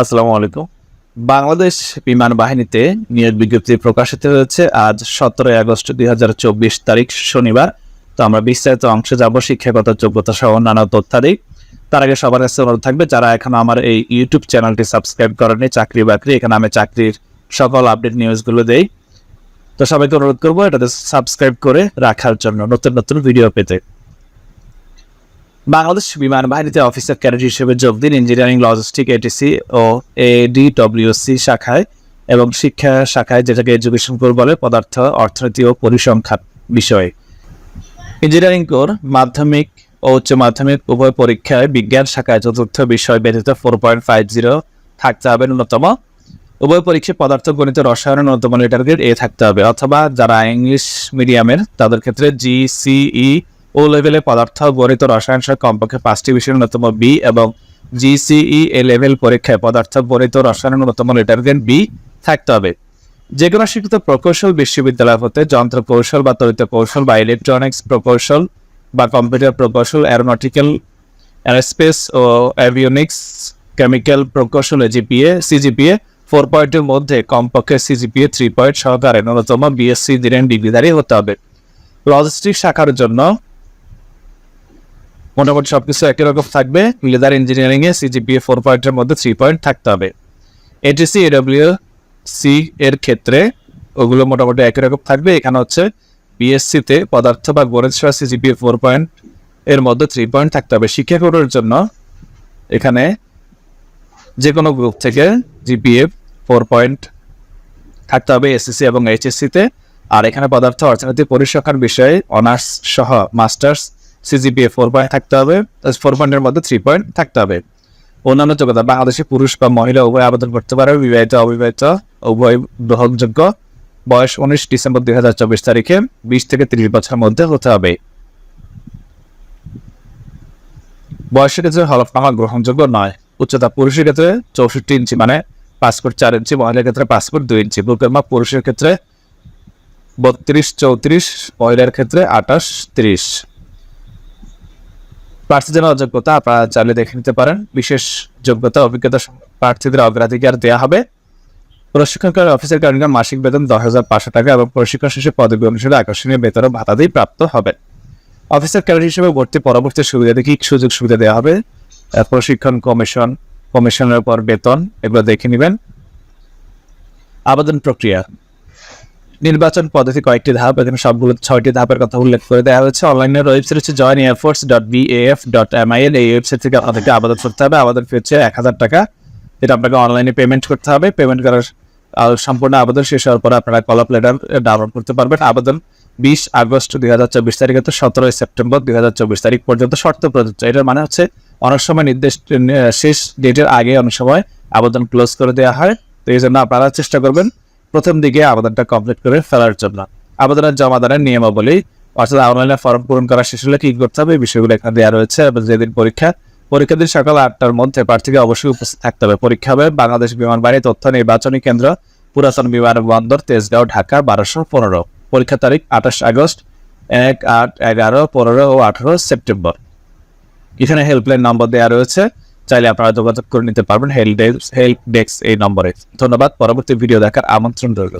আসসালামু আলাইকুম। বাংলাদেশ বিমান বাহিনীতে নিয়োগ বিজ্ঞপ্তি প্রকাশিত হয়েছে আজ 17 আগস্ট 2024 তারিখ শনিবার। তো আমরা বিস্তারিত অংশে যাব, শিক্ষাগত যোগ্যতা সহ অন্যান্য তথ্যাদি। তার আগে সবার কাছে অনুরোধ থাকবে, যারা এখনো আমার এই ইউটিউব চ্যানেলটি সাবস্ক্রাইব করেনি, চাকরি বাকরি, এখানে আমি চাকরির সকল আপডেট নিউজগুলো দেই। তো সবাইকে অনুরোধ করবো এটাতে সাবস্ক্রাইব করে রাখার জন্য নতুন নতুন ভিডিও পেতে। বাংলাদেশ বিমান বাহিনীতে অফিসার ক্যাডেট হিসেবে যোগ দিন ইঞ্জিনিয়ারিং, লজিস্টিক, এটিসি ও এডিডব্লিউসি শাখায় এবং শিক্ষা শাখায়, যেটাকে এডুকেশন কোর বলে, পদার্থ, অর্থনীতি ও পরিসংখ্যান বিষয়ে। ইঞ্জিনিয়ারিং কোর মাধ্যমিক ও উচ্চ মাধ্যমিক উভয় পরীক্ষায় বিজ্ঞান শাখায় চতুর্থ বিষয় ব্যতীত 4.50 থাকতে হবে ন্যূনতম। উভয় পরীক্ষায় পদার্থ, গণিত, রসায়ন ন্যূনতম লেটার গ্রেড এ থাকতে হবে, অথবা যারা ইংলিশ মিডিয়ামের তাদের ক্ষেত্রে জিসিই ও লেভেলে পদার্থ, গণিত, রসায়ন সহ কমপক্ষে 5টি বিষয়ের ন্যূনতম বি এবং জিসিই এ লেভেল পরীক্ষায় পদার্থ, গণিত, রসায়নের ন্যূনতম লেটার গ্রেড বি থাকতে হবে। যে কোনো স্বীকৃত প্রকৌশল বিশ্ববিদ্যালয় হতে যন্ত্র কৌশল বা তড়িৎ কৌশল বা ইলেকট্রনিক্স প্রকৌশল বা কম্পিউটার প্রকৌশল, অ্যারোনটিক্যাল, এরোস্পেস ও অ্যাভিওনিক্স, কেমিক্যাল প্রকৌশলে সিজিপিএ 4.2 মধ্যে কমপক্ষে সিজিপিএ 3 সহকারে ন্যূনতম বিএসসি ডিগ্রিধারী হতে হবে। লজিস্টিক শাখার জন্য মোটামুটি সবকিছু একই রকম থাকবে। লেদার ইঞ্জিনিয়ারিং এ সিজিপিএ 4 মধ্যে 3 থাকতে হবে। এটিসি, এডব্লিউসি এর ক্ষেত্রে ওগুলো মোটামুটি একই রকম থাকবে। এখানে হচ্ছে বিএসসি তে পদার্থ বা গণিত সহ সিজিপিএ 4 এর মধ্যে 3 থাকতে হবে। শিক্ষা কোরের জন্য এখানে যে কোনো গ্রুপ থেকে জিপিএ 4 থাকতে হবে এসএসসি এবং এইচএসসি তে। আর এখানে পদার্থ, অর্থনীতি, পরিসংখ্যান বিষয়ে অনার্স সহ মাস্টার্স সিজিপিএ 4 থাকতে হবে, 4 মধ্যে 3 থাকতে হবে। অন্যান্য যোগ্যতা, বাংলাদেশে পুরুষ বা মহিলা উভয় আবেদন করতে পারে, বিবাহিত অবিবাহিত উভয় গ্রহণযোগ্য। বয়স 19 ডিসেম্বর 2024 তারিখে 20 থেকে 30 বছরের মধ্যে হতে হবে। বয়সের ক্ষেত্রে হলফনামা গ্রহণযোগ্য নয়। উচ্চতা, পুরুষের ক্ষেত্রে 64 ইঞ্চি মানে 5 ফুট 4 ইঞ্চি, মহিলার ক্ষেত্রে 5 ফুট 2 ইঞ্চি। বুকের মাপ পুরুষের ক্ষেত্রে 32-34, মহিলার ক্ষেত্রে 28-30। প্রার্থীদের অযোগ্যতা আপনারা চাইলে দেখে নিতে পারেন। বিশেষ যোগ্যতা, অভিজ্ঞতা প্রার্থীদের অগ্রাধিকার দেওয়া হবে। প্রশিক্ষণকারী অফিসার কর্মীরা মাসিক বেতন 10,500 টাকা এবং প্রশিক্ষণ শেষে পদবি অনুসারে আকর্ষণীয় বেতন ও ভাতা দিয়ে প্রাপ্ত হবে। অফিসার ক্যাডেট হিসেবে ভর্তি পরবর্তী সুবিধা কি সুযোগ সুবিধা দেওয়া হবে, প্রশিক্ষণ, কমিশনের পর বেতন, এগুলো দেখে নেবেন। আবেদন প্রক্রিয়া, নির্বাচন পদ্ধতি কয়েকটি ধাপ, এখানে সবগুলো 6টি ধাপের কথা উল্লেখ করে দেওয়া হয়েছে। অনলাইনের ওয়েবসাইট হচ্ছে joinairforce.baf.mil। এই ওয়েবসাইট থেকে আপনাদেরকে আবেদন করতে হবে। আবেদন ফি হচ্ছে 1000 টাকা, এটা আপনাকে অনলাইনে পেমেন্ট করতে হবে। পেমেন্ট করার সম্পূর্ণ আবেদন শেষ হওয়ার পরে আপনারা কল-আপ লেটার ডাউনলোড করতে পারবেন। আবেদন 20 আগস্ট 2024 তারিখ থেকে 17 সেপ্টেম্বর 2024 তারিখ পর্যন্ত শর্ত প্রযোজ্য। এটার মানে হচ্ছে অনেক সময় নির্দিষ্ট শেষ ডেটের আগে অনেক সময় আবেদন ক্লোজ করে দেওয়া হয়। তো এই জন্য আপনারা চেষ্টা করবেন প্রথম দিকে আবেদনটা কমপ্লিট করে ফেলার জন্য। আবেদনের জমাদানের নিয়মাবলী, অর্থাৎ অনলাইনে ফর্ম পূরণ করা শেষ হলে কি করতে হবে, এই বিষয়গুলো এখানে দেওয়া রয়েছে। এবং যেদিন পরীক্ষা দিন সকাল 8টার মধ্যে প্রার্থীকে অবশ্যই উপস্থিত থাকতে হবে। পরীক্ষা হবে বাংলাদেশ বিমান বাহিনী তথ্য নির্বাচনী কেন্দ্র, পুরাতন বিমানবন্দর, তেজগাঁও, ঢাকা 1215। পরীক্ষা তারিখ 28 আগস্ট, 1, 8, 11, 15 ও 18 সেপ্টেম্বর। এখানে হেল্পলাইন নম্বর দেওয়া রয়েছে, চাইলে আপনারা যোগাযোগ করে নিতে পারবেন হেল্প ডেস্ক এই নম্বরে। ধন্যবাদ। পরবর্তী ভিডিও দেখার আমন্ত্রণ রইল।